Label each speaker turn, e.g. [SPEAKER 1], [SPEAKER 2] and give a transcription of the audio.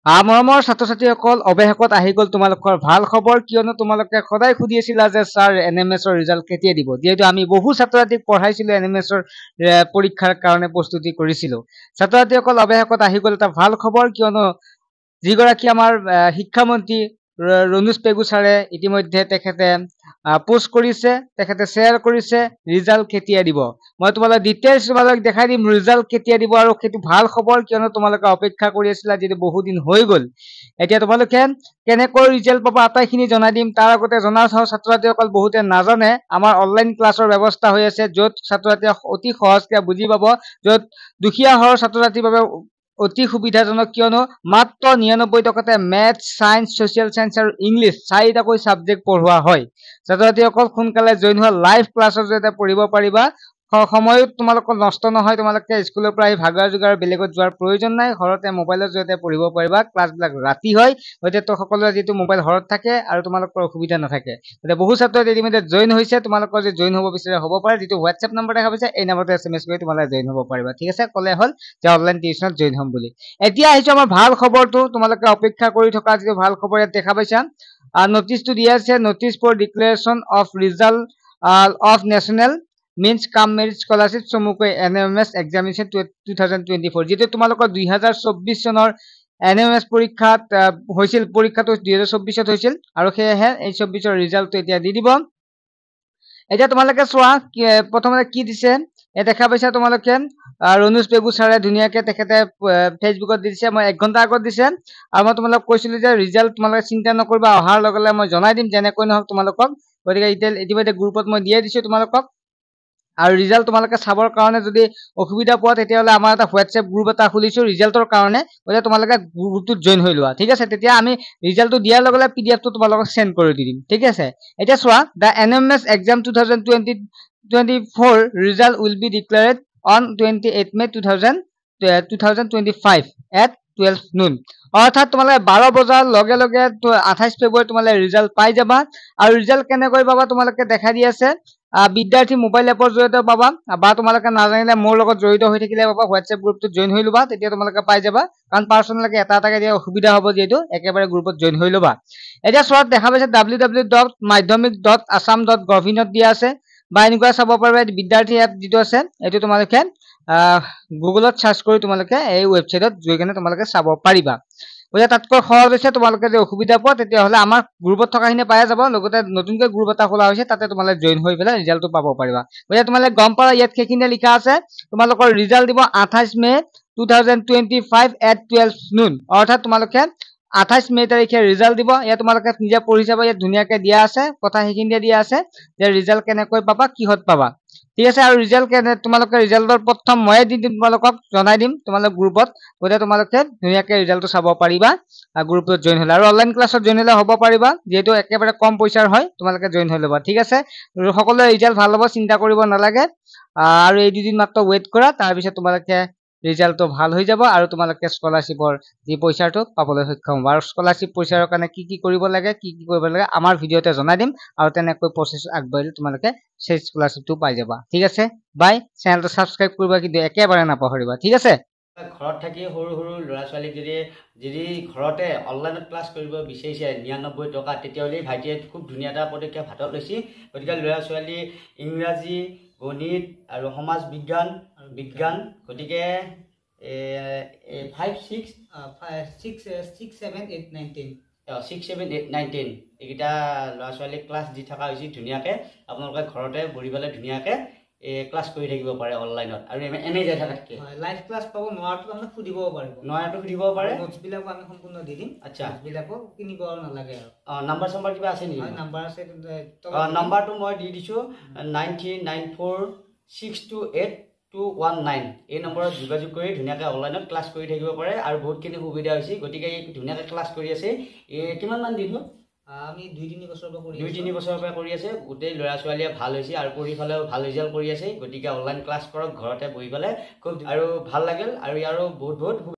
[SPEAKER 1] মৰমৰ ছাত্ৰ ছাত্ৰীসকল অৱশেষত আহি গ'ল তোমালোকৰ ভাল খবৰ কিয়নো তোমালোকে সদায় সুধি আছিলা যে ছাৰ এনএমএছৰ ৰিজাল্ট কেতিয়া দিব যিহেতু আমি বহু ছাত্ৰ ছাত্ৰীক পঢ়াইছিলো এনএমএছৰ পৰীক্ষাৰ কাৰণে প্ৰস্তুতি কৰিছিলো ছাত্ৰ ছাত্ৰীসকল অৱশেষত আহি গ'ল এটা ভাল খবৰ কিয়নো যিগৰাকী আমাৰ শিক্ষামন্ত্ৰী ৰণোজ পেগু ছাৰে ইতিমধ্যে তেখেতে পোষ্ট কৰিছে তেখেতে শ্বেয়াৰ কৰিছে ৰিজাল্ট কেতিয়া দিব মই তোমালোক ডিটেইলছ তোমালোক দেখাই দিম ৰিজাল্ট কেতিয়া দিব আৰু সেইটো ভাল খবৰ কিয়নো তোমালোকে অপেক্ষা কৰি আছিলা যিটো বহুত দিন হৈ গ'ল এতিয়া তোমালোকে কেনেকৈ ৰিজাল্ট পাবা আটাইখিনি জনাই দিম তাৰ আগতে জনাও চাওঁ ছাত্ৰ ছাত্ৰীসকল বহুতে নাজানে আমাৰ অনলাইন ক্লাছৰ ব্যৱস্থা হৈ আছে য'ত ছাত্ৰ ছাত্ৰীয়ে অতি সহজকৈ বুজি পাব য'ত দুখীয়া ঘৰৰ ছাত্ৰ ছাত্ৰীৰ বাবে অতি সুবিধাজনক কিয়নো মাত্ৰ 99 টকাতে মেথ সায়েন্স সোশ্যাল সায়েন্স আৰু ইংলিছ চাৰিটাকৈ সাবজেক্ট পঢ়োৱা হয় ছাত্ৰ ছাত্ৰীসকল সোনকালে জইন হোৱা লাইভ ক্লাছৰ জৰিয়তে পঢ়িব পাৰিবা সময়ত তোমালোকৰ নষ্ট নহয় তোমালোকে স্কুলৰ পৰা আহি ভাগৰ জোগাৰ বেলেগত যোৱাৰ প্ৰয়োজন নাই ঘৰতে মোবাইলৰ জৰিয়তে পঢ়িব পাৰিবা ক্লাছবিলাক ৰাতি হয় গতিকে সকলোৰে যিটো মোবাইল ঘৰত থাকে আৰু তোমালোকৰ অসুবিধা নাথাকে গতিকে বহু ছাত্ৰ ইতিমধ্যে জইন হৈছে তোমালোকৰ যে জইন হ'ব বিচাৰে হ'ব পাৰে যিটো হোৱাটছএপ নম্বৰ দেখা পাইছে এই নম্বৰতে SMS কৰি তোমালোকে জইন হ'ব পাৰিবা ঠিক আছে ক'লে হ'ল যে অনলাইন টিউচনত জইন হ'ম বুলি এতিয়া আহিছো আমাৰ ভাল খবৰটো তোমালোকে অপেক্ষা কৰি থকা যিটো ভাল খবৰ ইয়াত দেখা পাইছা নটিচটো দিয়া আছে notice for declaration of result of national means come merit scholarship চমুকৈ NMS examination 2024 যেটো তোমালোকৰ 2024 চনৰ NMS পৰীক্ষাত হৈছিল পৰীক্ষাটো 2024 ত হৈছিল আৰু সেয়েহে এই 24 ৰ ৰিজাল্টটো এতিয়া দি দিব এতিয়া তোমালোকে চোৱা প্ৰথমতে কি দিছে এ দেখা পাইছা তোমালোকে ৰণোজ পেগু ছাৰে ধুনীয়াকৈ তেখেতে ফেচবুকত দিছে মই 1 ঘণ্টা আগত দিছে আৰু মই তোমালোকক কৈছিলো যে ৰিজাল্ট তোমালোকে চিন্তা নকৰিবা অহাৰ লগে লগে মই জনাই দিম যেনেকৈ নহওক তোমালোকক গতিকে ইতিমধ্যে গ্ৰুপত মই দিয়ে দিছো তোমালোকক আৰু ৰিজাল্ট তোমালোকে চাবৰ কাৰণে যদি অসুবিধা পোৱা তেতিয়াহলে আমাৰ এটা হোৱাটছএপ গ্ৰুপ এটা খুলিছো ৰিজাল্টৰ কাৰণে গতিকে তোমালোকে গ্ৰুপটোত জইন হৈ লোৱা ঠিক আছে তেতিয়া আমি ৰিজাল্টটো দিয়াৰ লগে লগে পিডিএফটো তোমালোকক সেন্ড কৰি দিম ঠিক আছে এতিয়া চোৱা দা NMS exam 2024 result will be declared on 28 May 2025 at 12 noon অৰ্থাৎ তোমালোকে 12 বজাৰ লগে লগে 28 ফেব্ৰুৱাৰী তোমালোকে ৰিজাল্ট পাই যাবা আৰু ৰিজাল্ট কেনেকৈ পাবা তোমালোকে দেখাই দি আছে বিদ্যাৰ্থী মোবাইল এপৰ জৰিয়তে পাবা বা তোমালোকে নাজানিলে মোৰ লগত জড়িত হৈ থাকিলে পাবা হোৱাটছএপ গ্ৰুপটোত জইন হৈ লবা তেতিয়া তোমালোকে পাই যাবা কাৰণ পাৰ্সোনালকে এটা এটাকে দিয়া অসুবিধা হ'ব যেটো একেবাৰে গ্ৰুপত জইন হৈ লবা এতিয়া চোৱাত দেখা পাইছে www.madhyamik.assam.gov.in ত দিয়া আছে বা এনেকুৱা চাব পাৰিবা বিদ্যাৰ্থী এপ যেটো আছে এটো তোমালোকে গুগলত সাৰ্চ কৰি তোমালোকে এই ওয়েবসাইটত গৈ কেনে তোমালোকে চাব পাৰিবা ওয়া তাতকৈ সহজ হৈছে তোমালোকে যে অসুবিধা পোৱা তেতিয়া হলে আমাৰ গ্ৰুপত থকাখিনি পাই যাব লগতে নতুনকৈ গ্ৰুপ এটা খোলা হৈছে তাতে তোমালোকে জইন হৈ পেলাই ৰিজাল্টটো পাব পাৰিবা ওয়া তোমালোকে গম পালা ইয়াত কেখিনি লিখা আছে তোমালোকৰ ৰিজাল্ট দিব 28 মে 2025 at 12 noon অৰ্থাৎ তোমালোকে 28 মে তাৰিখে ৰিজাল্ট দিব ইয়া তোমালোকে নিজে পঢ়ি যাব ইয়াত ধুনীয়াকৈ দিয়া আছে কথা হেখিনি দিয়া আছে যে ৰিজাল্ট কেনেকৈ পাবা কিহত পাবা ঠিক আছে আৰু ৰিজাল্ট কেনে তোমালোকে ৰিজাল্টৰ প্ৰথম মই দি দিম তোমালোকক জনাই দিম তোমালোক গ্ৰুপত গতে তোমালোকে ধুনীয়াকৈ ৰিজাল্টটো চাব পাৰিবা গ্ৰুপত জইন হলে আৰু অনলাইন ক্লাছত জইন হলে হ'ব পাৰিবা যেটো একেবাৰে কম পইচাৰ হয় তোমালোকে জইন হৈ লবা ঠিক আছে সকলোৰে ৰিজাল্ট ভাল হ'ব চিন্তা কৰিব নালাগে আৰু এই দুদিন মাত্ৰ ওয়েট কৰা তাৰ পিছত তোমালোকে ৰিজাল্টটো ভাল হৈ যাব আৰু তোমালোকে স্কলাৰশ্বিপৰ যি পইচাটো পাবলৈ সক্ষম হ'ব আৰু স্কলাৰশ্বিপ পইচাৰ কাৰণে কি কৰিব লাগে কি কৰিব লাগে আমাৰ ভিডিওতে জনাই দিম আৰু তেনেকৈ প্ৰসেস আগবাঢ়িলে তোমালোকে সেই স্কলাৰশ্বিপটো পাই যাবা ঠিক আছে বাই চেনেলটো সাবস্ক্ৰাইব কৰিবা কিন্তু একেবাৰে নাপাহৰিবা ঠিক আছে
[SPEAKER 2] ঘৰত থাকি সৰু সৰু ল'ৰা ছোৱালী যদি ঘৰতে অনলাইনত ক্লাছ কৰিব বিচাৰিছে 99 টকা তেতিয়াহ'লে ভাইটিয়ে খুব ধুনীয়া এটা পদক্ষেপ হাতত লৈছে গতিকে ল'ৰা ছোৱালী ইংৰাজী গণিত আৰু সমাজ বিজ্ঞান গতিকে 5 6 7 8 9 10 6 7 8 9 10 এইটা ল'ৰা ছোৱালী ক্লাছ দি থকা হৈছে ধুনীয়াকৈ আপোনালোকে ঘৰতে বহি পেলাই ধুনীয়াকৈ ক্লাছ কৰি থাকিব পাৰে অনলাইনত আৰু এনে যাই থাকাতকে
[SPEAKER 3] লাইভ ক্লাছ পাব নোৱাৰটো আমি খুদিব পাৰিব নোটছ বিলাকো আমি সম্পূৰ্ণ দি দিম
[SPEAKER 2] আচ্ছা
[SPEAKER 3] বিলাকো কিনিব নালাগে আৰু
[SPEAKER 2] নাম্বাৰ কিবা আছে নেকি
[SPEAKER 3] নাম্বাৰ আছে
[SPEAKER 2] নাম্বাৰটো মই দি দিছো 9394628219 এই নম্বৰত যোগাযোগ কৰি ধুনীয়াকৈ অনলাইনত ক্লাছ কৰি থাকিব পাৰে আৰু বহুতখিনি সুবিধা হৈছে গতিকে ধুনীয়াকৈ ক্লাছ কৰি আছে কিমান মান দিন
[SPEAKER 3] আমি 2-3
[SPEAKER 2] বছৰৰ পৰা কৰি আছে গোটেই ল'ৰা ছোৱালীয়ে ভাল হৈছে আৰু পৰীক্ষালেও ভাল ৰিজাল্ট কৰি আছে গতিকে অনলাইন ক্লাছ কৰক ঘৰতে বহি পেলাই খুব আৰু ভাল লাগিল আৰু ইয়াৰো বহুত